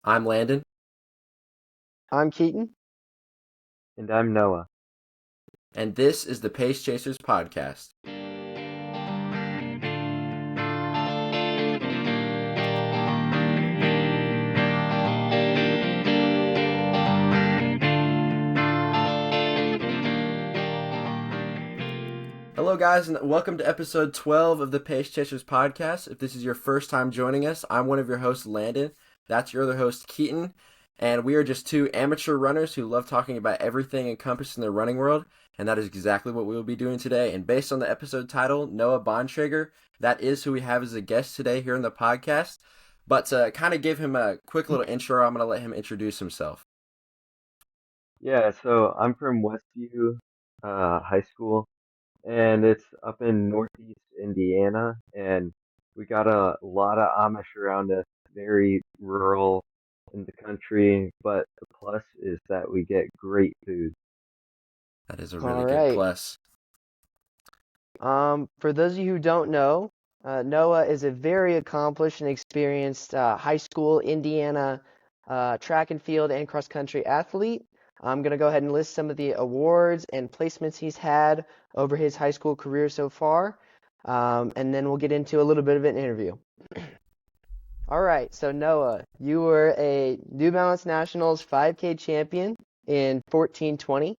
I'm Landon, I'm Keaton. And I'm Noah. and this is the Pace Chasers podcast. Hello, guys, and welcome to episode 12 of the Pace Chasers podcast. If this is your first time joining us, I'm one of your hosts, Landon. That's your other host, Keaton, and we are just two amateur runners who love talking about everything encompassed in the running world, and that is exactly what we will be doing today. And based on the episode title, Noah Bontrager, that is who we have as a guest today here in the podcast. But to kind of give him a quick little intro, I'm going to let him introduce himself. Yeah, so I'm from Westview High School, and it's up in Northeast Indiana, and we got a lot of Amish around us, very rural in the country, but the plus is that we get great food. That is a All really good right. plus. For those of you who don't know, Noah is a very accomplished and experienced high school Indiana track and field and cross country athlete. I'm going to go ahead and list some of the awards and placements he's had over his high school career so far, and then we'll get into a little bit of an interview. All right, so Noah, you were a New Balance Nationals 5K champion in 1420.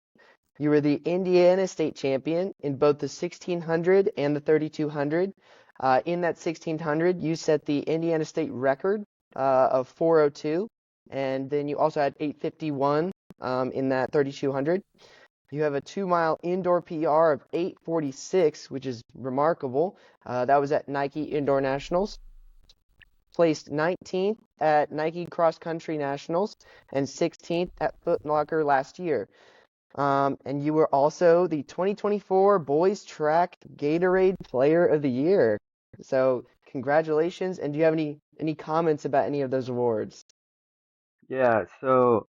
You were the Indiana state champion in both the 1600 and the 3200. In that 1600, you set the Indiana state record of 402, and then you also had 851 in that 3200. You have a 2-mile indoor PR of 846, which is remarkable. That was at Nike Indoor Nationals. Placed 19th at Nike Cross Country Nationals and 16th at Foot Locker last year. And you were also the 2024 Boys Track Gatorade Player of the Year. So congratulations. And do you have any comments about any of those awards? Yeah, so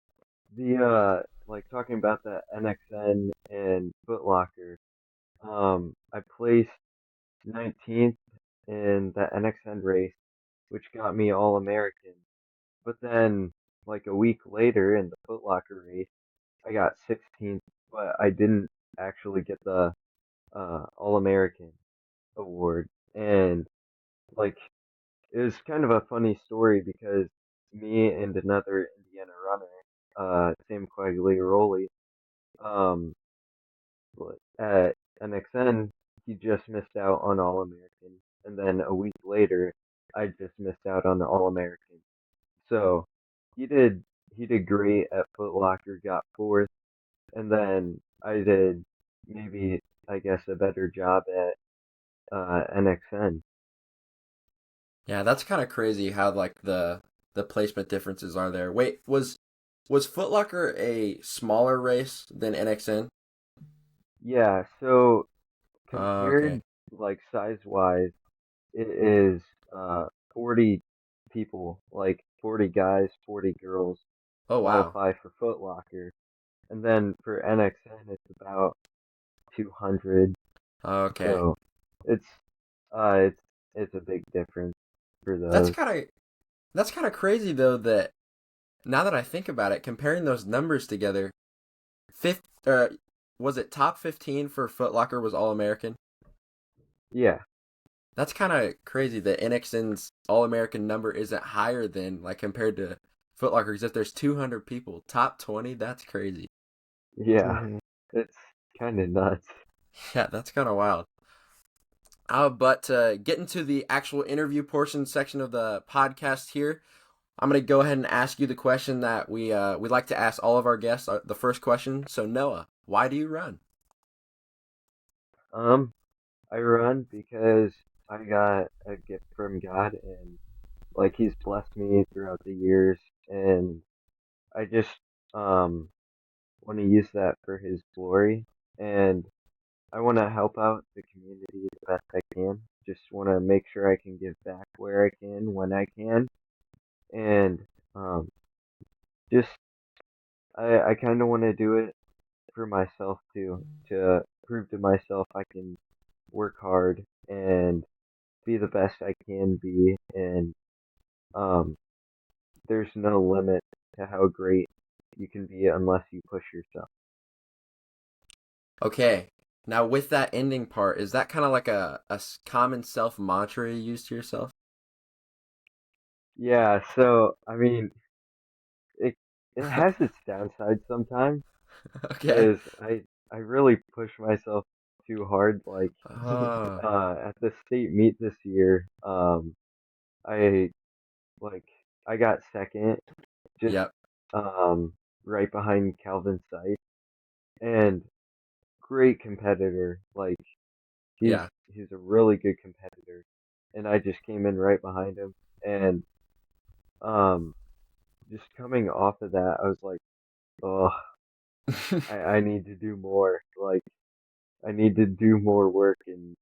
the like talking about the NXN and Foot Locker, I placed 19th in the NXN race, which got me All American. But then, like a week later in the Foot Locker race, I got 16th, but I didn't actually get the All American award. And like, it was kind of a funny story because me and another Indiana runner, Sam Quagliaroli, um, at NXN, he just missed out on All American, and then a week later, I just missed out on the All American. So he did he did great at Foot Locker, got fourth, and then I did maybe I guess a better job at NXN. Yeah, that's kind of crazy how like the placement differences are there. Wait, was Foot Locker a smaller race than NXN? Yeah, so Okay. compared like size wise, it is 40 people, like 40 guys, 40 girls Oh wow. qualify for Foot Locker, and then for NXN it's about 200. Okay. So it's uh it's it's a big difference for That's those. kind of that's kind of crazy though that now that I think about it, comparing those numbers together, fifth was it top 15 for Foot Locker was All American? Yeah, That's kind of crazy that NXN's All American number isn't higher than like compared to Foot Locker because if there's 200 people, top 20, that's crazy. yeah, Mm-hmm. it's kind of nuts. Yeah, that's kind of wild. But getting to the actual interview portion section of the podcast here, I'm gonna go ahead and ask you the question that we like to ask all of our guests. The first question. So Noah, why do you run? Um, I run because I got a gift from God, and like He's blessed me throughout the years, and I just um want to use that for His glory, and I want to help out the community the best I can. Just want to make sure I can give back where I can when I can, and um, just I kind of want to do it for myself too, to prove to myself I can work hard and be the best I can be, and um, there's no limit to how great you can be unless you push yourself. Okay. Now with that ending part, is that kind of like a common self mantra you use to yourself? Yeah, so I mean, it it has its downside sometimes Okay. because I really push myself too hard. Like Oh, at the state meet this year, I like I got second, just yep. um right behind Calvin Sight, and great competitor. Like he's Yeah. he's a really good competitor, and I just came in right behind him, and um just coming off of that, I was like, oh, I need to do more. Like I need to do more work and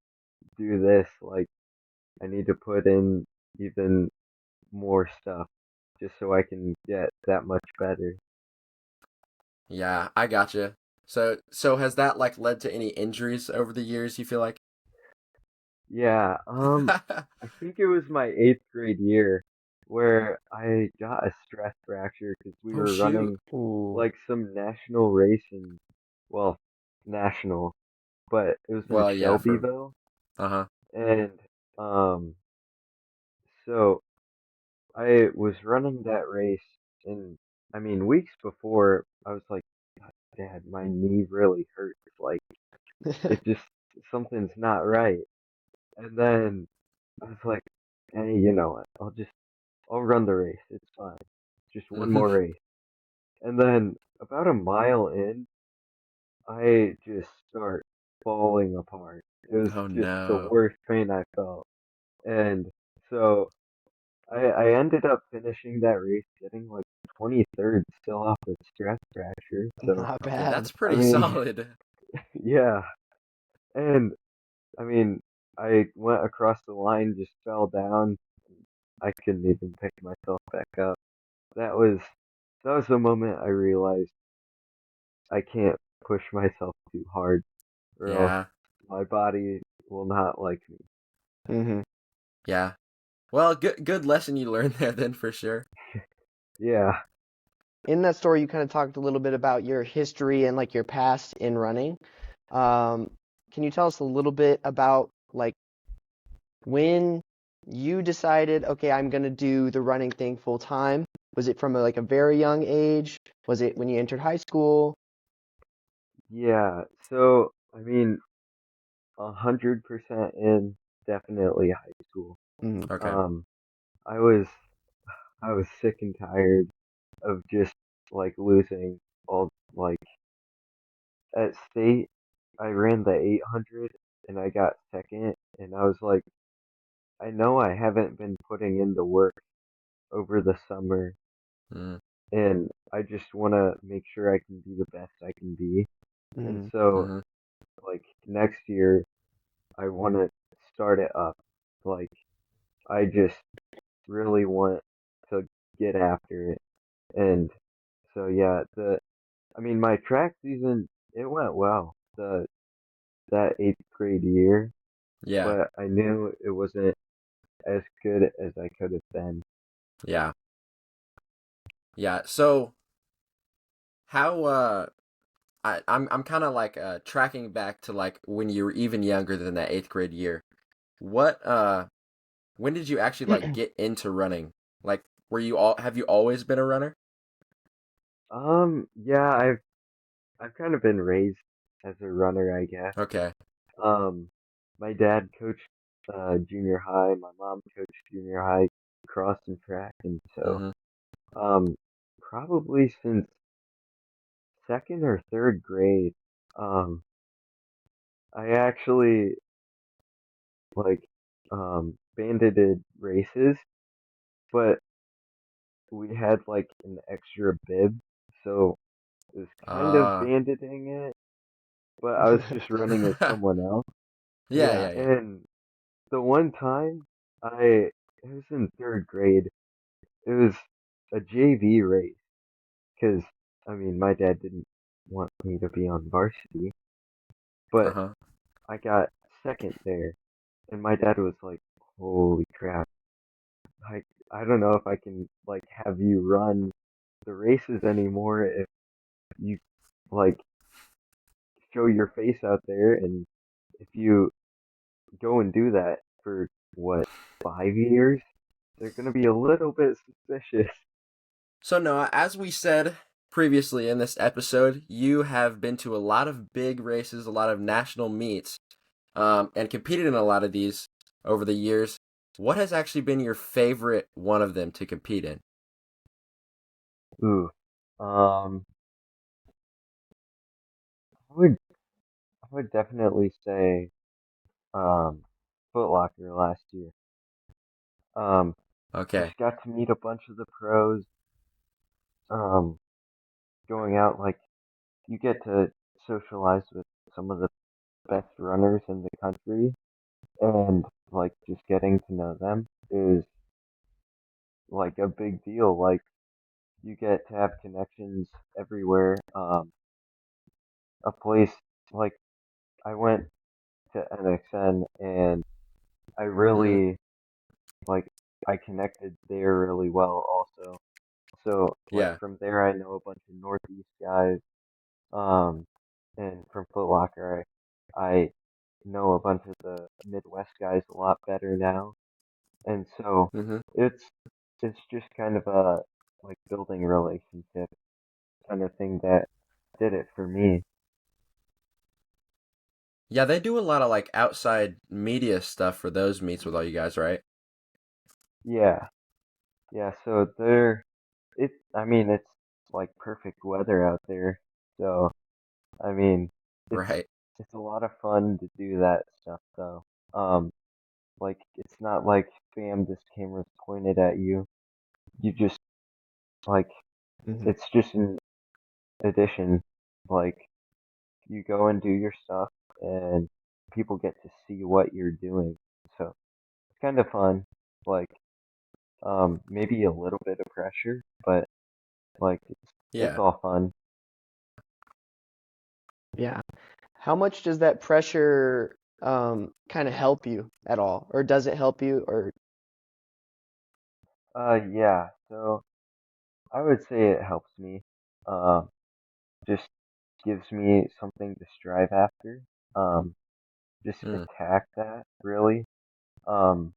do this. Like I need to put in even more stuff just so I can get that much better. Yeah, I gotcha. So has that like led to any injuries over the years, you feel like? Yeah, I think it was my eighth grade year where I got a stress fracture because we Oh were shoot. running Ooh. like some national race in, well, national, but it was in Well, yeah, for Shelbyville, uh-huh. and um, so I was running that race, and I mean, weeks before, I was like, Dad, my knee really hurts. Like, it just, something's not right. And then I was like, hey, you know what? I'll run the race. It's fine. Just one Hmm. more race. And then about a mile in, I just start falling apart. It was Oh just the no. worst pain I felt. And so I ended up finishing that race getting like 23rd still off a stress fracture. So, Not Okay, bad. that's I pretty mean, solid. yeah. And I mean, I went across the line, just fell down. I couldn't even pick myself back up. That was that was the moment I realized I can't push myself too hard or else Yeah. my body will not like me. Hmm. Yeah. Well, good lesson you learned there then for sure. Yeah. In that story, you kind of talked a little bit about your history and like your past in running. Um, can you tell us a little bit about like when you decided, okay, I'm gonna do the running thing full time? Was it from like a very young age? Was it when you entered high school? Yeah. So I mean, 100% in definitely high school. Mm, Okay. Um, I was I was sick and tired of just like losing all like at state. I ran the 800 and I got second, and I was like, I know I haven't been putting in the work over the summer, Mm, and I just want to make sure I can be the best I can be. And mm, so, hmm. like, next year, I want to start it up. Like, I just really want to get after it. And so, yeah, I mean, my track season, it went well, that eighth grade year, Yeah. but I knew it wasn't as good as I could have been. Yeah. Yeah. So how I'm kind of like tracking back to like when you were even younger than that eighth grade year. What when did you actually like get into running? Like were you all have you always been a runner? Yeah, I've kind of been raised as a runner, I guess. Okay. Um, my dad coached junior high. My mom coached junior high cross and track, and so Mm-hmm. um, probably since second or third grade, um, I actually like bandited races, but we had like an extra bib, so it was kind of Uh banditing it, but I was just running as someone else. yeah, Yeah, yeah, yeah. and the one time it was in third grade. It was a JV race because I mean my dad didn't want me to be on varsity, but Uh-huh. I got second there, and my dad was like, "Holy crap! I I don't know if I can like have you run the races anymore if you like show your face out there, and if you go and do that for what 5 years, they're gonna be a little bit suspicious. So Noah, as we said previously in this episode, you have been to a lot of big races, a lot of national meets, and competed in a lot of these over the years. What has actually been your favorite one of them to compete in? Ooh, um, I would I would definitely say um Foot Locker last year. Um, Okay. just got to meet a bunch of the pros. Um, going out like you get to socialize with some of the best runners in the country, and like just getting to know them is like a big deal. Like you get to have connections everywhere. A place like I went to NXN and I Mm-hmm. really like I connected there really well also. So like Yeah. from there I know a bunch of Northeast guys. Um, and from Foot Locker I know a bunch of the Midwest guys a lot better now. And so Mm-hmm. it's it's just kind of a like building relationship kind of thing that did it for me. Yeah, they do a lot of like outside media stuff for those meets with all you guys, right? Yeah, yeah. So there, I mean, it's like perfect weather out there. So I mean, it's Right. it's a lot of fun to do that stuff though. Um, like it's not like bam, this camera's pointed at you. You just like Hmm. it's just an addition. Like you go and do your stuff, and people get to see what you're doing. So it's kind of fun. Like maybe a little bit of pressure, but like it's Yeah. all fun. Yeah. How much does that pressure kind of help you at all, or does it help you? Or Yeah. So I would say it helps me. Um, just gives me something to strive after. Um, just Mm. attack that really. Um,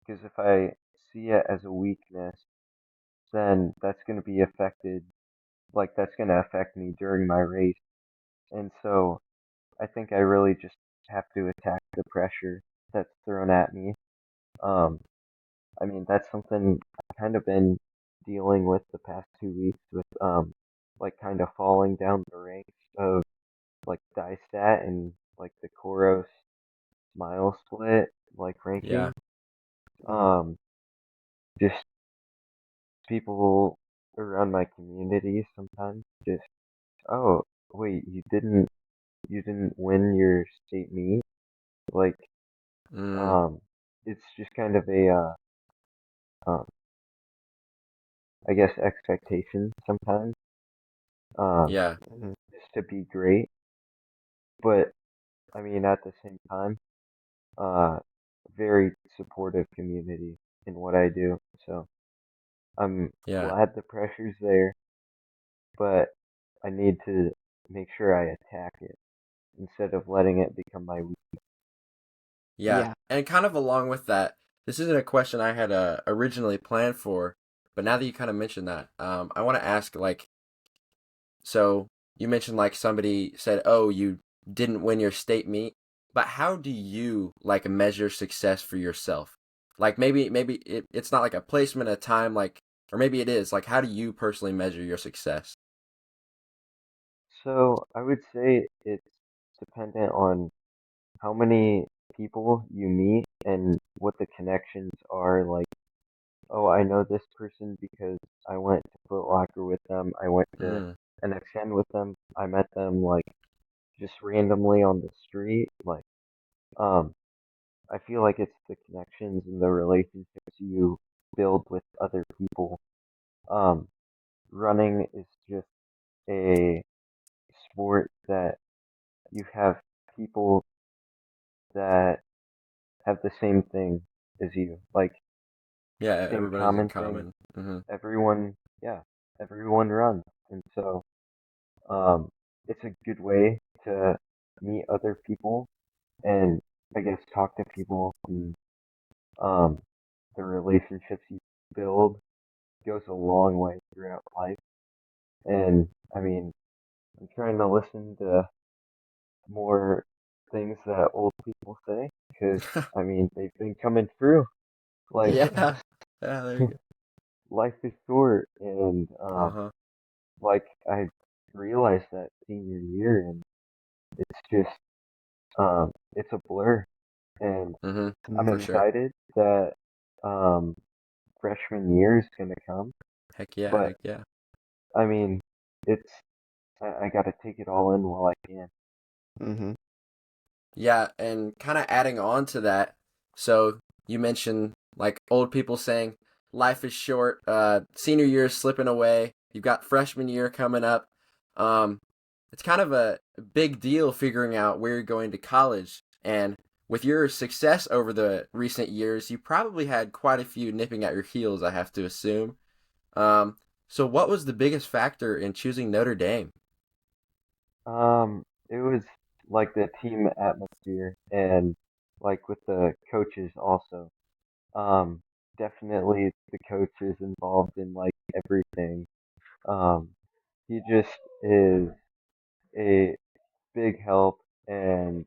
because if I see it as a weakness, then that's going to be affected. Like that's going to affect me during my race. And so I think I really just have to attack the pressure that's thrown at me. Um, I mean, that's something I've kind of been dealing with the past 2 weeks with, like kind of falling down the ranks of like Dystat and like the Koros mile split, like Yeah. ranking. Mhm. Um, just people around my community sometimes just, oh, wait, you didn't win your state meet? Like, Mm. um, it's just kind of a, um, I guess expectation sometimes, um, Yeah. Mhm. just to be great. But I mean, at the same time, uh, very supportive community in what I do. So I'm Yeah. glad the pressure's there, but I need to make sure I attack it instead of letting it become my weak. Yeah. Yeah. And kind of along with that, this isn't a question I had originally planned for, but now that you kind of mentioned that, I want to ask like, so you mentioned like somebody said, "Oh, you didn't win your state meet," but how do you like measure success for yourself? Like maybe it's not like a placement, a time, like, or maybe it is. Like, how do you personally measure your success? So I would say it's dependent on how many people you meet and what the connections are. Like, oh, I know this person because I went to Foot Locker with them. I went to Mm. NXN with them. I met them like just randomly on the street. Like, um, I feel like it's the connections and the relationships you build with other people. Um, running is just a sport that you have people that have the same thing as you. Like, Yeah, same everybody's in common thing. common. Hmm. Everyone, yeah, everyone runs, and so um, it's a good way to meet other people and I guess talk to people and um, the relationships you build goes a long way throughout life. And I mean, I'm trying to listen to more things that old people say because I mean they've been coming through. Like Yeah. Yeah, there you go. life is short, and Uh-huh. like I realized that senior year, and it's just it's a blur, and Hmm. I'm For Mhm. sure. excited that um, freshman year is gonna come, Heck yeah, but heck yeah. I mean, it's I gotta take it all in while I can. Mhm. Yeah, and kind of adding on to that, so you mentioned like old people saying life is short, senior year is slipping away, you've got freshman year coming up. Um, it's kind of a big deal figuring out where you're going to college. And with your success over the recent years, you probably had quite a few nipping at your heels, I have to assume. Um, so what was the biggest factor in choosing Notre Dame? It was like the team atmosphere and like with the coaches also. Um, Definitely the coach is involved in like everything. Um, he just is a big help and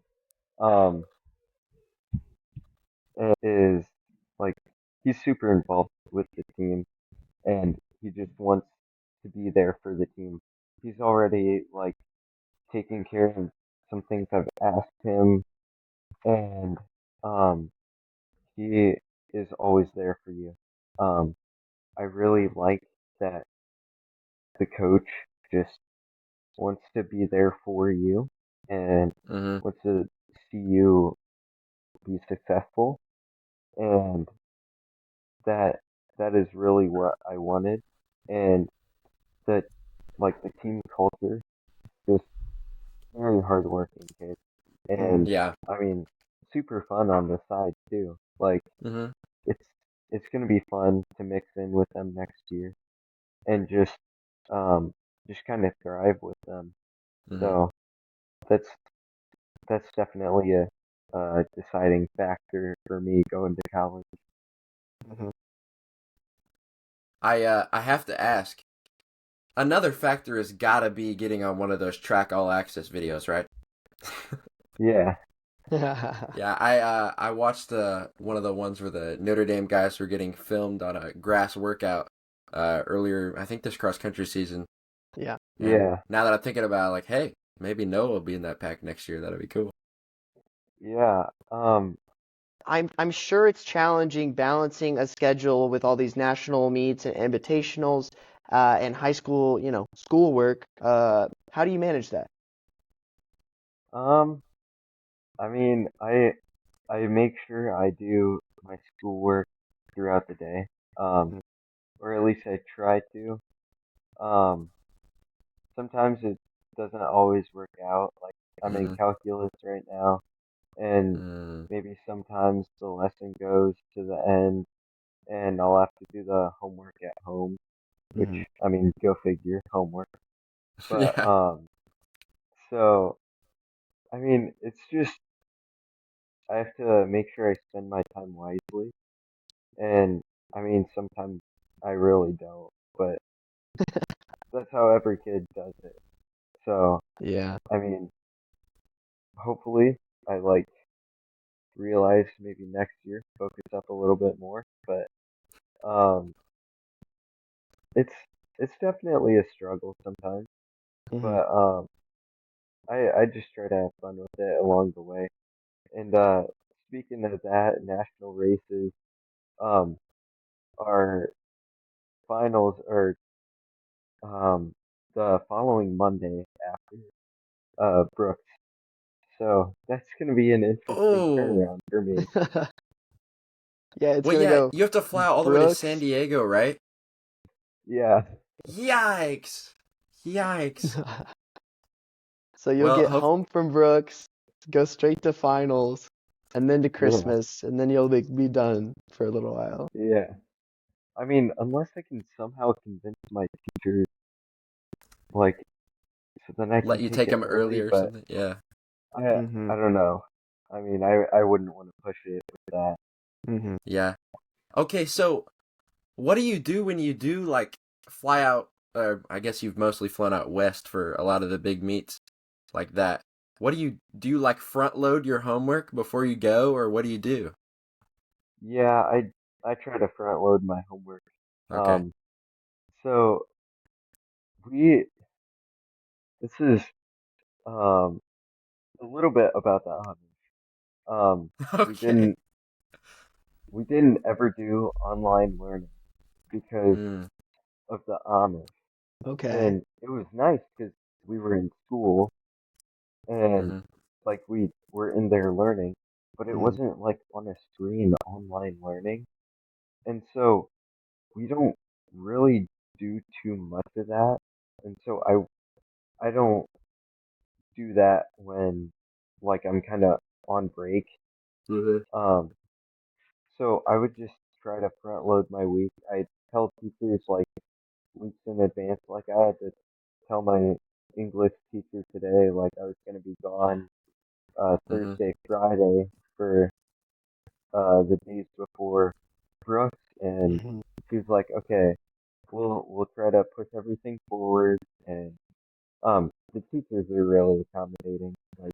um and is like he's super involved with the team and he just wants to be there for the team. He's already like taking care of some things I've asked him and um he is always there for you. Um I really like that the coach just wants to be there for you and Mm-hmm. wants to see you be successful and that that is really what I wanted and that like the team culture just very hardworking kids Mhm. and Yeah. I mean super fun on the side too like Mm-hmm. it's it's gonna be fun to mix in with them next year and um just kind of thrive with them Mm-hmm. so that's that's definitely a deciding factor for me going to college. Mhm. I have to ask. Another factor has got to be getting on one of those track all access videos, right? Yeah, Yeah, I watched one of the ones where the Notre Dame guys were getting filmed on a grass workout earlier, I think this cross country season. Yeah. And yeah, now that I'm thinking about it, like, hey, maybe Noah will be in that pack next year. That'd be cool. yeah. I'm sure it's challenging balancing a schedule with all these national meets and invitationals, and high school, schoolwork. How do you manage that? Um, I mean, I make sure I do my schoolwork throughout the day. Um, Mhm. or at least I try to. Um, Sometimes it doesn't always work out. Like I'm in Mm-hmm. calculus right now, and Mm. maybe sometimes the lesson goes to the end, and I'll have to do the homework at home. Which Mhm. I mean, go figure, homework. But Yeah. so I mean, it's just I have to make sure I spend my time wisely, and I mean, sometimes I really don't, but that's how every kid does it. So Yeah. I mean, hopefully, I like realize maybe next year focus up a little bit more, but um, it's it's definitely a struggle sometimes, Mhm. but I just try to have fun with it along the way. And speaking of that, national races, um, our finals are um the following Monday after Brooks, so that's gonna be an interesting Oh, turnaround for me. Yeah, it's well, gonna yeah, go you have to fly all the way to San Brooks. Diego, right? Yeah, Yikes. Yikes. So you'll Well, get hope home from Brooks, go straight to finals, and then to yeah, Christmas, and then you'll be done for a little while. yeah. I mean, unless I can somehow convince my teacher, like, so then I Let can you take take it them early, early or but something? Yeah. Mm-hmm. I don't know. I mean, I wouldn't want to push it with that. Mm-hmm. Yeah. Okay, so what do you do when you do like fly out? Or I guess you've mostly flown out west for a lot of the big meets like that. What do you do? You like front load your homework before you go, or what do you do? Yeah, I try to front load my homework. Okay. Um, so we this is um a little bit about the honors. We Okay. didn't ever do online learning because Mm, of the Amish, Okay. and it was nice because we were in school and mm-hmm. like we were in there learning, but it Mm-hmm. wasn't like on a screen online learning, and so we don't really do too much of that, and so I don't do that when like I'm kind of on break. Mm-hmm. Um, so I would just try to front load my week. I tell teachers like weeks in advance, like I had to tell my English teacher today, like I was gonna be gone Mm-hmm. Thursday, Friday for the days before Brooks, and Mm-hmm. she's like, okay, we'll try to push everything forward, and the teachers are really accommodating. Like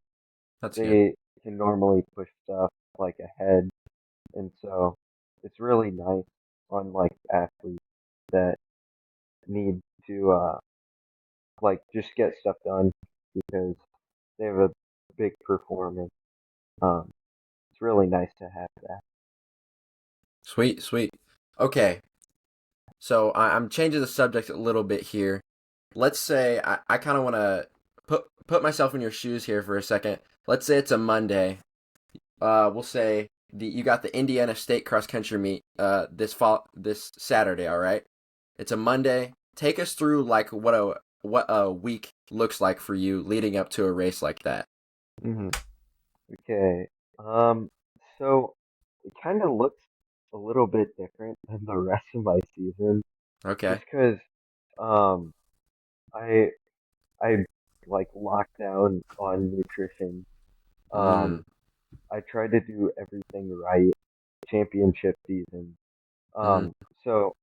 That's good. they can normally push stuff like ahead, and so it's really nice on like athletes that need to like just get stuff done because they have a big performance. Um, it's really nice to have that. Sweet, sweet. Okay, so I'm changing the subject a little bit here. Let's say I kind of want to put myself in your shoes here for a second. Let's say it's a Monday. We'll say you got the Indiana State cross country meet this Saturday. All right, it's a Monday. Take us through like what a week looks like for you leading up to a race like that. Mm-hmm. Okay. Um, so it kind of looks a little bit different than the rest of my season, just Okay. because um I I like locked down on nutrition. Mm. Um, I try to do everything right championship season. Mm-hmm. So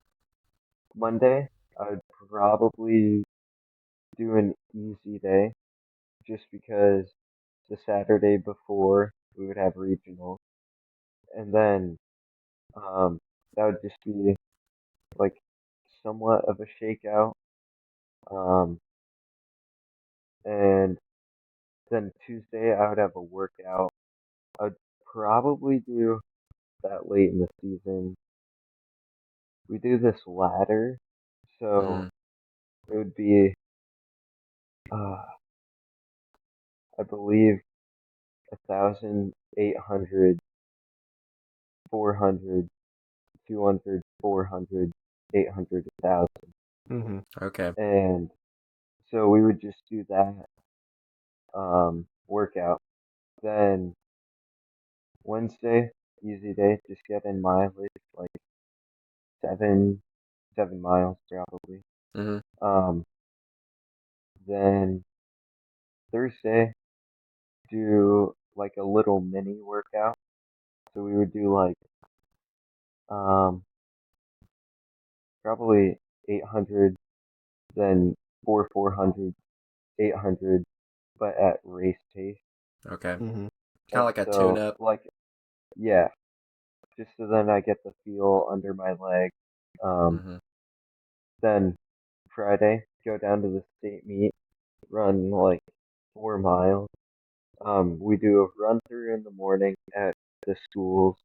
Monday I'd probably do an easy day just because the Saturday before we would have regional, and then um that would just be like somewhat of a shakeout. Um, and then Tuesday I would have a workout. I'd probably do that late in the season. We do this ladder, so Mm-hmm. it would be I believe 1,800, 400, 200, 400, 800, 1,000. Mm-hmm. Okay. And so we would just do that workout. Then Wednesday, easy day, just get in mileage, like 7 miles probably. Mm-hmm. Um, then Thursday, do like a little mini workout. So we would do like um probably 800, then 400, 800, but at race pace. Okay. Mm-hmm. Kind of And like a tune so up. like yeah, just so then I get the feel under my leg. Um, Mm-hmm. then Friday, go down to the state meet, run like 4 miles. We do a run through in the morning at the schools,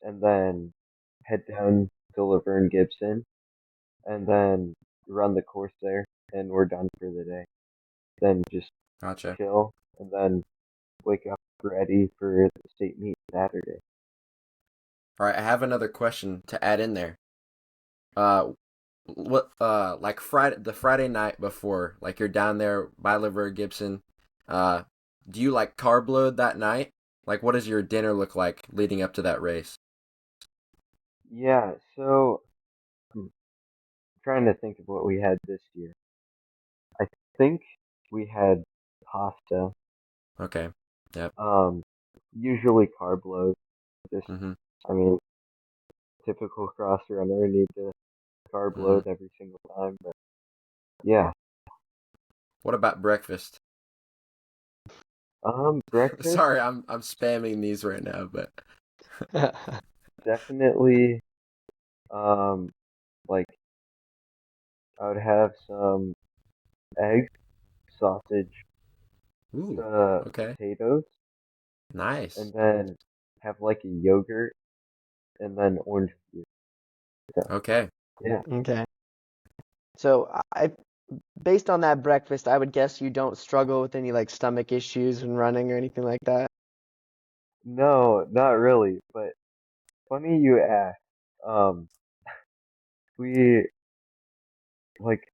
and then head down to Laverne Gibson, and then run the course there, and we're done for the day. Then just Gotcha. chill, and then wake up ready for the state meet Saturday. All right. I have another question to add in there. Uh, like the Friday night before, like you're down there by Liver Gibson. Uh, do you like carb load that night? Like, what does your dinner look like leading up to that race? Yeah, so trying to think of what we had this year. I think we had pasta. Okay. Yep. Usually carb load. Just, Mhm. I mean, typical cross runner need to carb Mhm. load every single time. But yeah. What about breakfast? Breakfast Sorry, I'm spamming these right now, but definitely. Um, like I would have some eggs, sausage, ooh, okay, potatoes, nice. and then have like a yogurt and then orange juice. So Okay. yeah. Okay. So based on that breakfast, I would guess you don't struggle with any like stomach issues when running or anything like that. No, not really. But funny you ask. Um, we like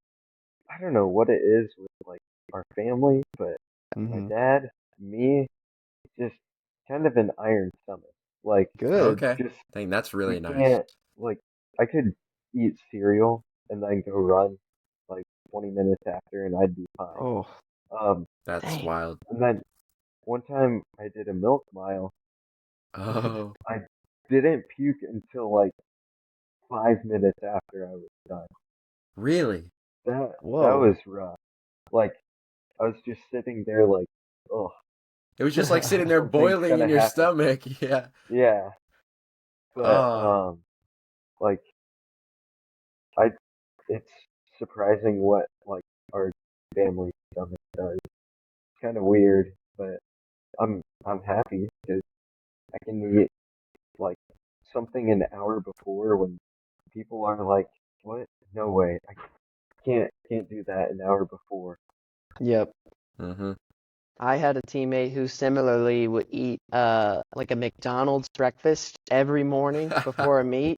I don't know what it is with like our family, but my Hmm. dad, me, just kind of an iron stomach. Like Good. Okay. just Dang, that's we really nice. can't like I could eat cereal and then go run like 20 minutes after and I'd be fine. Oh, Um, That's dang. wild. and then one time I did a milk mile and Oh, I didn't puke until like 5 minutes after I was done. really? That Whoa. was rough. Like I was just sitting there like, oh, It was just like sitting there something's boiling in gonna your happen. stomach. Yeah. Yeah, but Oh, like I, it's surprising what like our family stomach does. It's kind of weird, but I'm happy because I can eat like something an hour before when people are like, "What? No way! I can't do that an hour before." Yep. mm-hmm. I had a teammate who similarly would eat like a McDonald's breakfast every morning before a meet.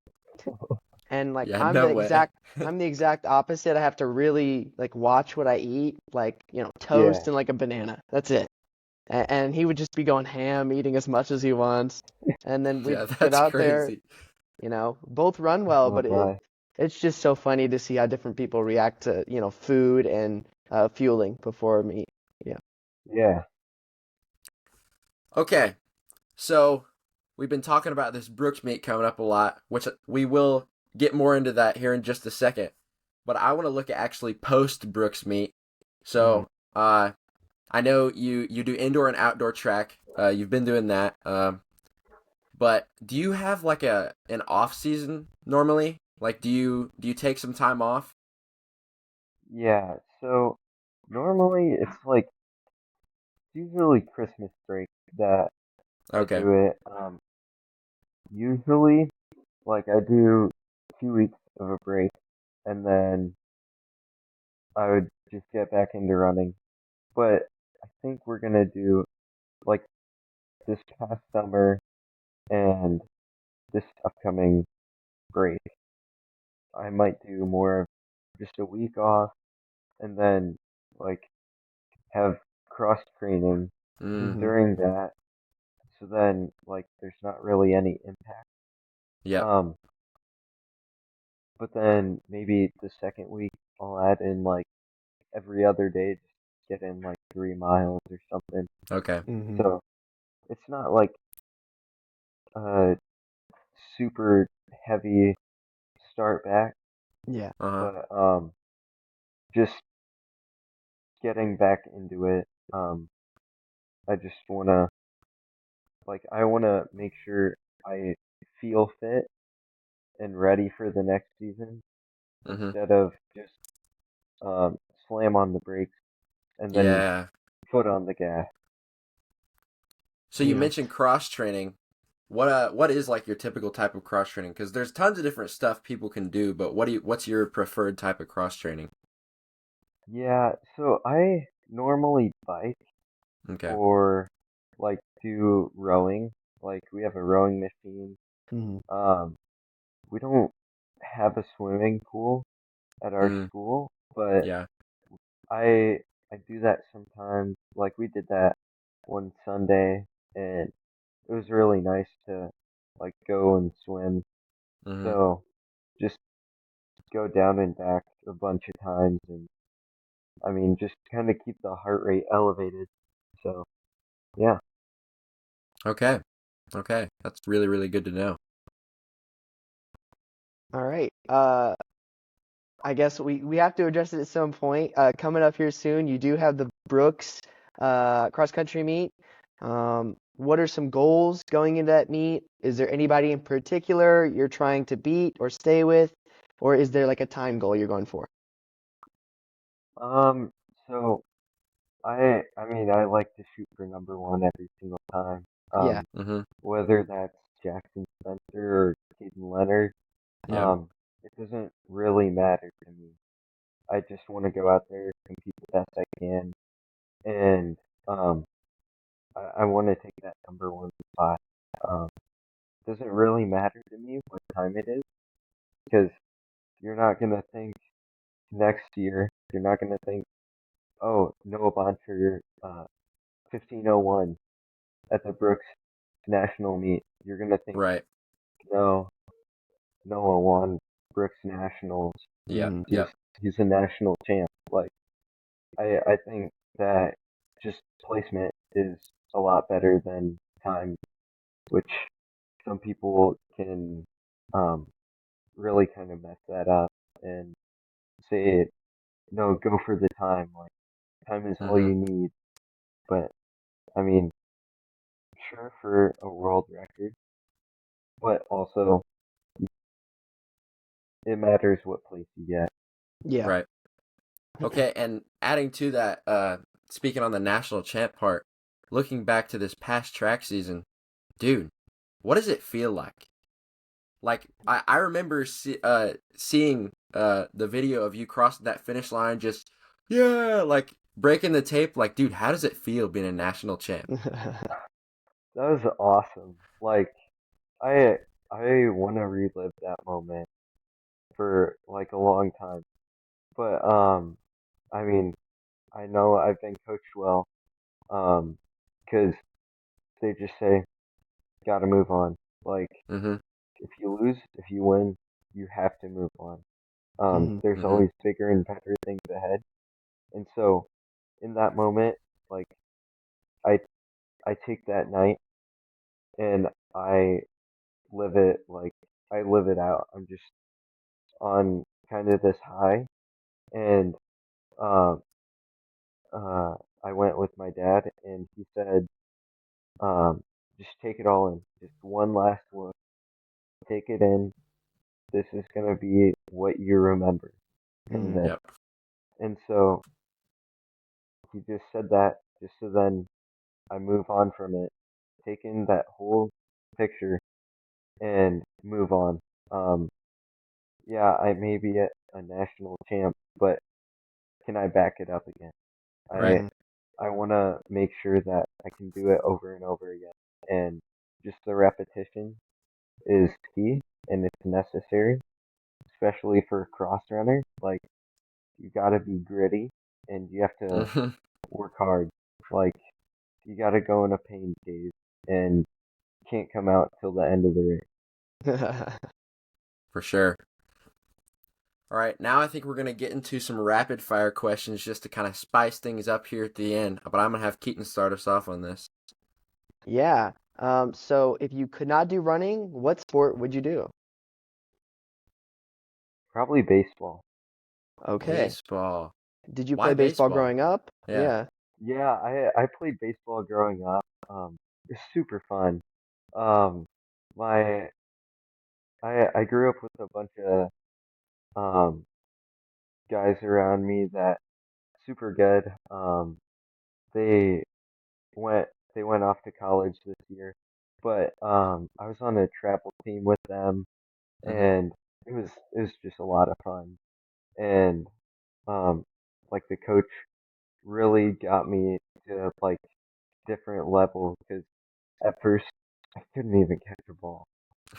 And like Yeah, no way. I'm the exact opposite. I have to really like watch what I eat, like, Yeah, toast and like a banana. That's it. And he would just be going ham, eating as much as he wants. And then we'd Yeah, get that's out there, crazy. both run well, oh but my, it's just so funny to see how different people react to, food and fueling before a meet. Yeah. yeah, Okay, so we've been talking about this Brooks meet coming up a lot, which we will get more into that here in just a second. But I want to look at actually post Brooks meet. Hmm. So, I know you do indoor and outdoor track. You've been doing that. But do you have like an off season normally? Like, do you take some time off? yeah. So normally it's like usually Christmas break that I Okay. do it. Usually like I do 2 weeks of a break and then I would just get back into running. But I think we're gonna do like this past summer and this upcoming break. I might do more of just a week off and then like have cross training Mm. Hmm. during that. So then like there's not really any impact. Yep. Um, but then maybe the second week I'll add in like every other day, just get in like 3 miles or something. Okay. Hmm. So it's not like a super heavy start back, Uh Yeah. huh. but just getting back into it. I just wanna I wanna make sure I feel fit and ready for the next season Mhm. instead of just um slam on the brakes and then Yeah. foot on the gas. So you Yeah. mentioned cross training. What is like your typical type of cross training? Because there's tons of different stuff people can do, but what's your preferred type of cross training? Yeah, so I normally bike Okay. or do rowing. Like we have a rowing machine. Hmm. Um, we don't have a swimming pool at our Mm. school, but Yeah. I do that sometimes. Like we did that one Sunday, and it was really nice to like go and swim. Mhm. So just go down and back a bunch of times, and I mean, just kind of keep the heart rate elevated. So, yeah. Okay. Okay. That's really, really good to know. All right. I guess we have to address it at some point. Coming up here soon, you do have the Brooks cross country meet. What are some goals going into that meet? Is there anybody in particular you're trying to beat or stay with, or is there like a time goal you're going for? Um, so I mean, I like to shoot for number one every single time. Yeah. Mm-hmm. Whether that's Jackson Spencer or Caden Leonard, Yeah. it doesn't really matter to me. I just want to go out there, compete the best I can, and um, I want to take that number one spot. Um, doesn't really matter to me what time it is because you're not gonna think next year. You're not gonna think, oh, Noah Bontrager, 15:01 at the Brooks National meet. You're gonna think, Right. no, Noah won Brooks Nationals. Yep. Mm, He's Yep. he's a national champ. Like I think that just placement is a lot better than time, which some people can um really kind of mess that up and say, no, go for the time. Like time is all Mm-hmm. you need. But I mean, sure for a world record, but also it matters what place you get. yeah. Right. Okay, and adding to that, speaking on the national champ part, looking back to this past track season, dude, what does it feel like? Like I remember seeing the video of you crossing that finish line, just yeah, like breaking the tape. Like, dude, how does it feel being a national champ? That was awesome. Like I I want to relive that moment for like a long time. But I mean, I know I've been coached well, um, because they just say gotta move on. Like Mm-hmm. if you lose, if you win, you have to move on. Mhm. There's Mm-hmm. always bigger and better things ahead. And so in that moment, like I I take that night and I live it like I live it out. I'm just on kind of this high and um I went with my dad and he said just take it all in. Just one last look. Take it in. This is gonna be what you remember from Mhm. this. Yep. And so he just said that just so then I move on from it, take in that whole picture and move on. Um, yeah, I may be a national champ, but can I back it up again? I Right. Mhm. I want to make sure that I can do it over and over again, and just the repetition is key and it's necessary, especially for a cross runner. Like you got to be gritty and you have to Mm-hmm. work hard. Like you got to go in a pain cave and can't come out till the end of the race. For sure. All right, now I think we're gonna get into some rapid fire questions just to kind of spice things up here at the end. But I'm gonna have Keaton start us off on this. Yeah. So if you could not do running, what sport would you do? Probably baseball. Okay. Baseball. Did you Why play baseball baseball? growing up? Yeah. Yeah. Yeah, I played baseball growing up. It's super fun. Um, my I grew up with a bunch of um guys around me that super good. They went they went off to college this year, but I was on a travel team with them, Mm-hmm. and it was just a lot of fun. And um, like the coach really got me to like different level because at first I couldn't even catch a ball,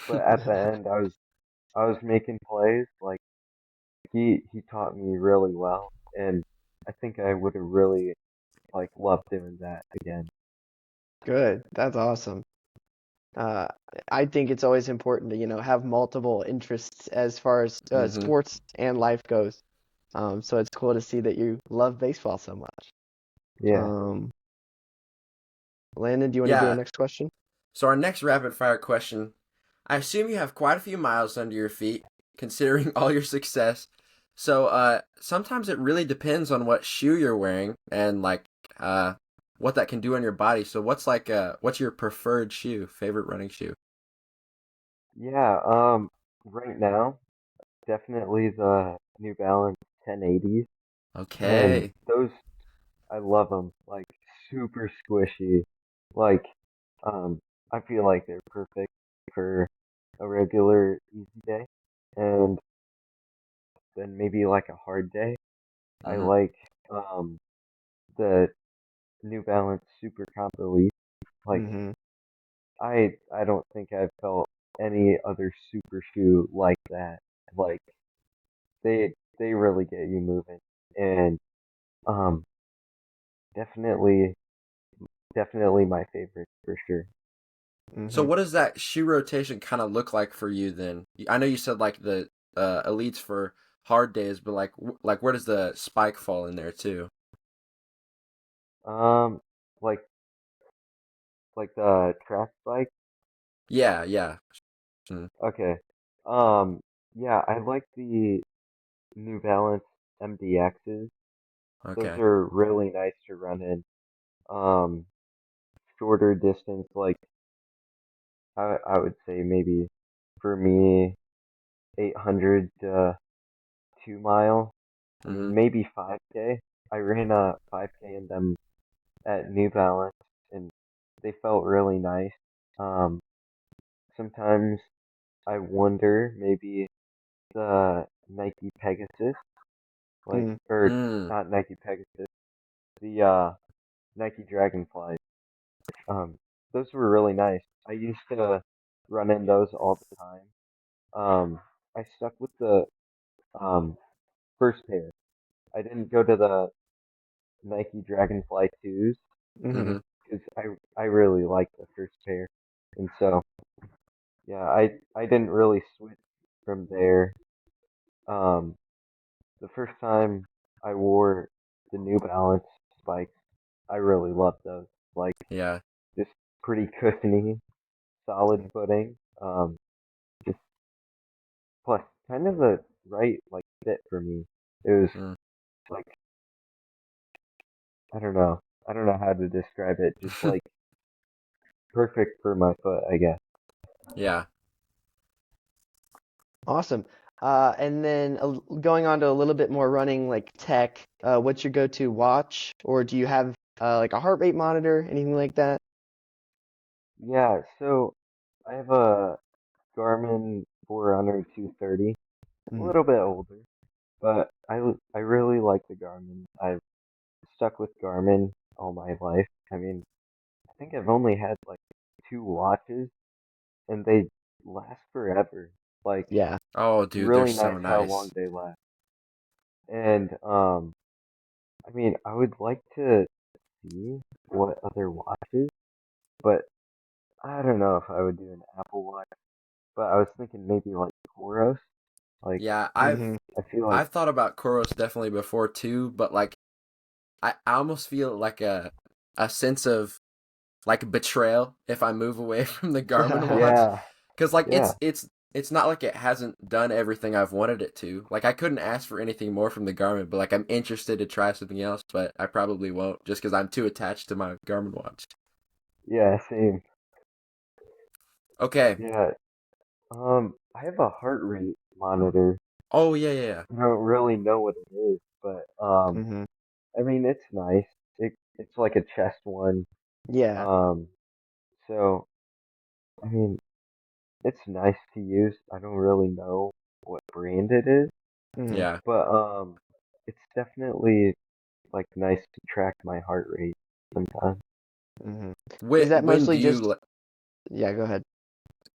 but at the end I was making plays. Like he taught me really well, and I think I would have really like loved doing that again. Good. That's awesome. uh, I think it's always important to, have multiple interests as far as Mm-hmm. sports and life goes. So it's cool to see that you love baseball so much. Yeah. Um, Landon, do you want to do our Yeah. next question? So our next rapid fire question. I assume you have quite a few miles under your feet, considering all your success. So sometimes it really depends on what shoe you're wearing and uh what that can do on your body. So what's your preferred shoe, favorite running shoe? Yeah. Right now, definitely the New Balance 1080s, and Okay. those I love them. Like super squishy. Like, um, I feel like they're perfect for a regular easy day, and then maybe like a hard day. I Mm-hmm. like the New Balance Super Comp Elite. Like, Mm-hmm. I don't think I've felt any other super shoe like that. Like they really get you moving, and um definitely definitely my favorite for sure. So Mm-hmm. what does that shoe rotation kind of look like for you then? I know you said like the elites for hard days, but like where does the spike fall in there too? Um, like like the track bike. Yeah, yeah. Mm, Okay. Um, yeah, I like the New Balance MDXs. Those okay. are really nice to run in. Um, shorter distance, like I would say maybe for me 800 to 2 mile. I Mm-hmm. mean maybe 5K. I ran a 5K in them at New Balance, and they felt really nice. Um, sometimes I wonder maybe the Nike Pegasus, like Mm-hmm. or Mm, not Nike Pegasus, the Nike Dragonfly. Um, those were really nice. I used to run in those all the time. I stuck with the um first pair. I didn't go to the Nike Dragonfly 2s Mm-hmm. mm-hmm. because I really like the first pair, and so yeah, I didn't really switch from there. Um, the first time I wore the New Balance spikes, I really loved those. Like Yeah. just pretty cushiony, solid footing. Just plus kind of the right like fit for me. It was Mm. like I don't know. I don't know how to describe it. Just like perfect for my foot, I guess. Yeah. Awesome. And then going on to a little bit more running like tech, what's your go-to watch, or do you have like a heart rate monitor, anything like that? Yeah, so I have a Garmin Forerunner 230, a Mm-hmm. little bit older, but I really like the Garmin. I've stuck with Garmin all my life. I mean, I think I've only had like two watches, and they last forever. Like Yeah. Oh, it's dude, they're really so nice how long nice. they last. And I mean, I would like to see what other watches, but I don't know if I would do an Apple Watch. But I was thinking maybe like Koros. Like Yeah, Mm-hmm. I feel like I've thought about Koros definitely before too, but like I almost feel like a sense of like betrayal if I move away from the Garmin watch, yeah, because like yeah, it's not like it hasn't done everything I've wanted it to. Like I couldn't ask for anything more from the Garmin, but like I'm interested to try something else, but I probably won't just because I'm too attached to my Garmin watch. yeah, same. Okay. Yeah. I have a heart rate monitor. Oh yeah, yeah, yeah. I don't really know what it is, but Mm-hmm. I mean it's nice. It's like a chest one. Yeah. Um, so I mean it's nice to use. I don't really know what brand it is, Mm-hmm. Yeah. but it's definitely like nice to track my heart rate sometimes. Mm-hmm. When Is that when mostly do you just, yeah, go ahead.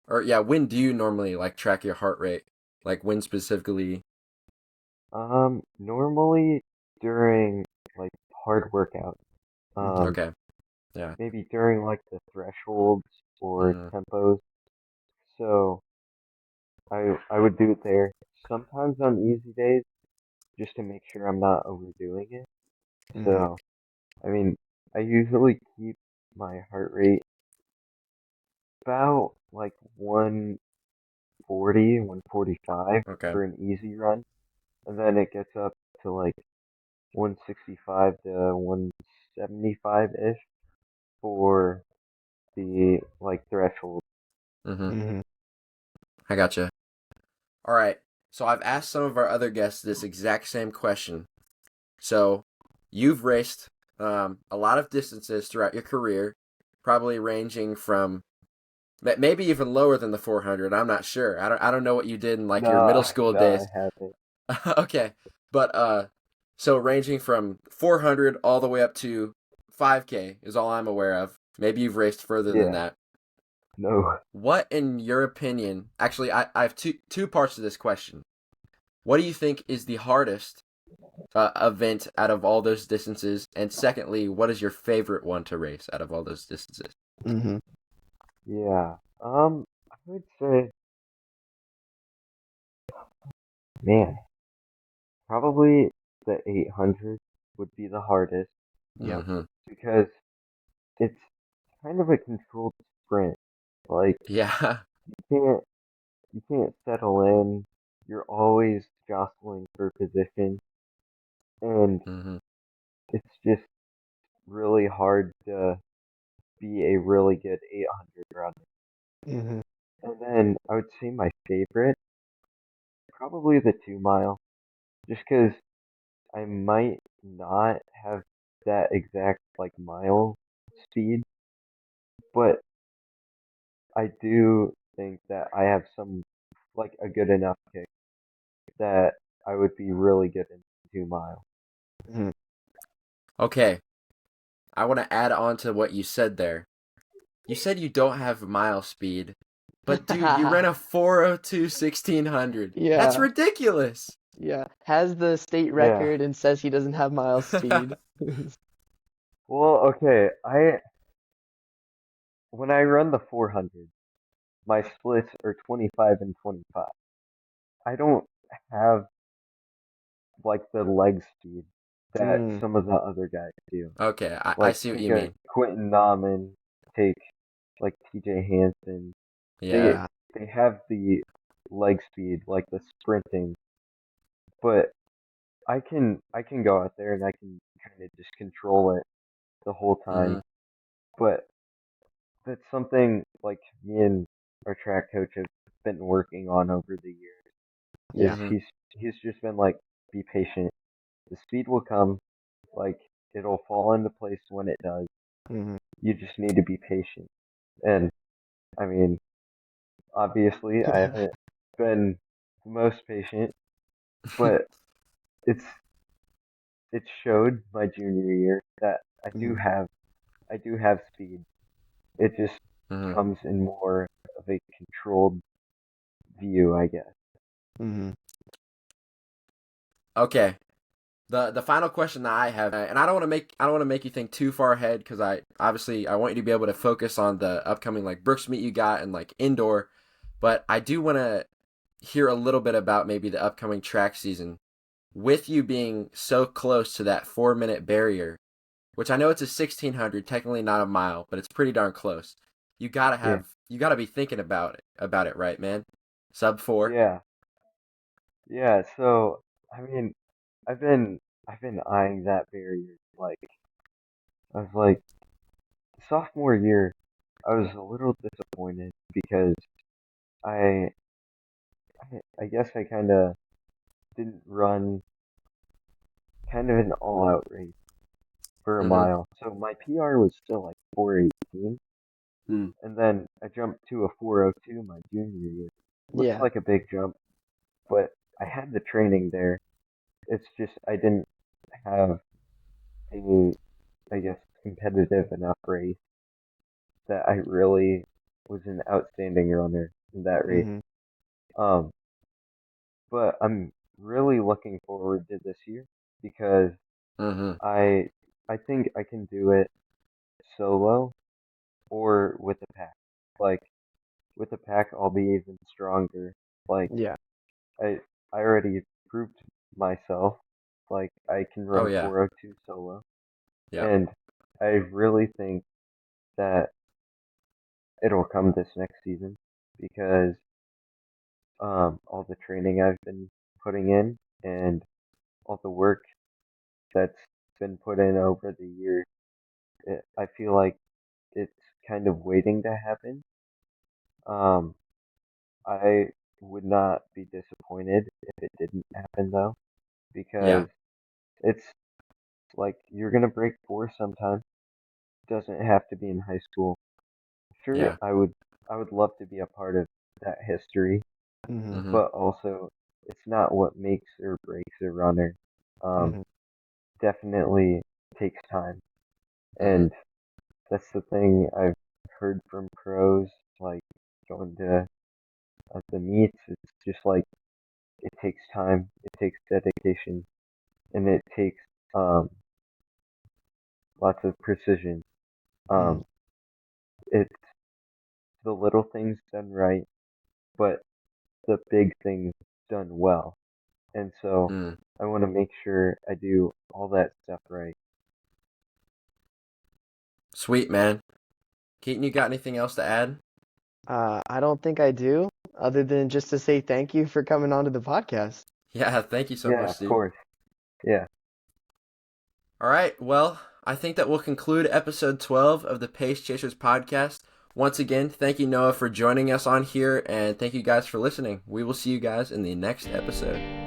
or yeah, when do you normally like track your heart rate? Like when specifically? Normally during like hard workouts. Mm-hmm. Um, Okay. Yeah. maybe during like the thresholds or Mm-hmm. tempos. So I would do it there. Sometimes on easy days, just to make sure I'm not overdoing it. Mm-hmm. So I mean, I usually keep my heart rate about like 140, 145 Okay. for an easy run, and then it gets up to like 165 to 175 ish for the like threshold. Mm-hmm. Mm-hmm. I gotcha. All right. So I've asked some of our other guests this exact same question. So you've raced a lot of distances throughout your career, probably ranging from maybe even lower than the 400. I'm not sure. I don't know what you did in like your middle No, school no, I days. haven't. Okay. But so ranging from 400 all the way up to 5K is all I'm aware of. Maybe you've raced further than Yeah, that. no. What in your opinion, actually I have two parts to this question. What do you think is the hardest event out of all those distances? And secondly, what is your favorite one to race out of all those distances? Mm-hmm. Yeah. I would say, man, probably the 800 would be the hardest Yep. Mm-hmm. because it's kind of a controlled sprint. Like Yeah. you can't you can't settle in. You're always jostling for position, and Mm-hmm. it's just really hard to be a really good 800 runner. Mm-hmm. And then I would say my favorite, probably the 2 mile, just because I might not have that exact like mile speed, but I do think that I have some like a good enough kick that I would be really good in 2 mile. Mm-hmm. Okay. I want to add on to what you said there. You said you don't have mile speed, but dude, you ran a 4:02 1600. That's Yeah. ridiculous. Yeah. Has the state Yeah. record and says he doesn't have mile speed. Well, okay. I when I run the 400, my splits are 25 and 25. I don't have like the leg speed that Mm. some of the other guys do. Okay, I Like see what take you a mean. Quentin Nauman, take like TJ Hansen. They Yeah. Yeah. they have the leg speed, like the sprinting, but I can go out there and I can kind of just control it the whole time. Mm-hmm. But that's something like me and our track coach have been working on over the years. Is Yeah. Mm-hmm. he's just been like, be patient. The speed will come. Like it'll fall into place when it does. Mm-hmm. You just need to be patient. And I mean, obviously, I haven't been the most patient, but it's it showed my junior year that Mm-hmm. I do have speed. It just Mm-hmm. comes in more of a controlled view, I guess. Mm-hmm. Okay. The final question that I have, and I don't want to make you think too far ahead because I want you to be able to focus on the upcoming like Brooks meet you got and like indoor, but I do want to hear a little bit about maybe the upcoming track season with you being so close to that 4 minute barrier, which I know it's a 1600, technically not a mile, but it's pretty darn close. Yeah, You gotta be thinking about it, right, man? Sub four. yeah, yeah. So I mean, I've been I've been eyeing that barrier. Like I was like sophomore year, I was a little disappointed because I I guess I kind of didn't run kind of an all-out race for a Mm-hmm. mile. So my PR was still like 418, Hmm. and then I jumped to a 402 my junior year. Looks Yeah. like a big jump, but I had the training there. It's just I didn't have a, I guess, competitive enough race that I really was an outstanding runner in that race. Mm-hmm. Um, but I'm really looking forward to this year because Mm-hmm. I I think I can do it solo or with a pack. like with the pack, I'll be even stronger. Like Yeah. I I already proved myself. Like I can Oh run yeah. 402 solo, Yeah. and I really think that it'll come this next season because all the training I've been putting in and all the work that's been put in over the years, I feel like it's kind of waiting to happen. Um, I would not be disappointed if it didn't happen though, Yeah. because it's like you're gonna break four sometime. Doesn't have to be in high school. Sure, Yeah. I would love to be a part of that history, Mhm. Mhm. but also it's not what makes or breaks a runner. Um, Mhm. definitely takes time, Mhm. and that's the thing I've heard from pros, like going to the meets. It's just like it takes time, it takes dedication, and it takes um lots of precision. Mhm. Um, it's the little things done right, but the big things done well. And so Mm. I want to make sure I do all that stuff right. Sweet, man. Keaton, you got anything else to add? I don't think I do, other than just to say thank you for coming onto the podcast. Yeah, thank you so Yeah, much, of dude. course. Yeah. All right, well, I think that will conclude episode 12 of the Pace Chasers podcast. Once again, thank you, Noah, for joining us on here, and thank you guys for listening. We will see you guys in the next episode.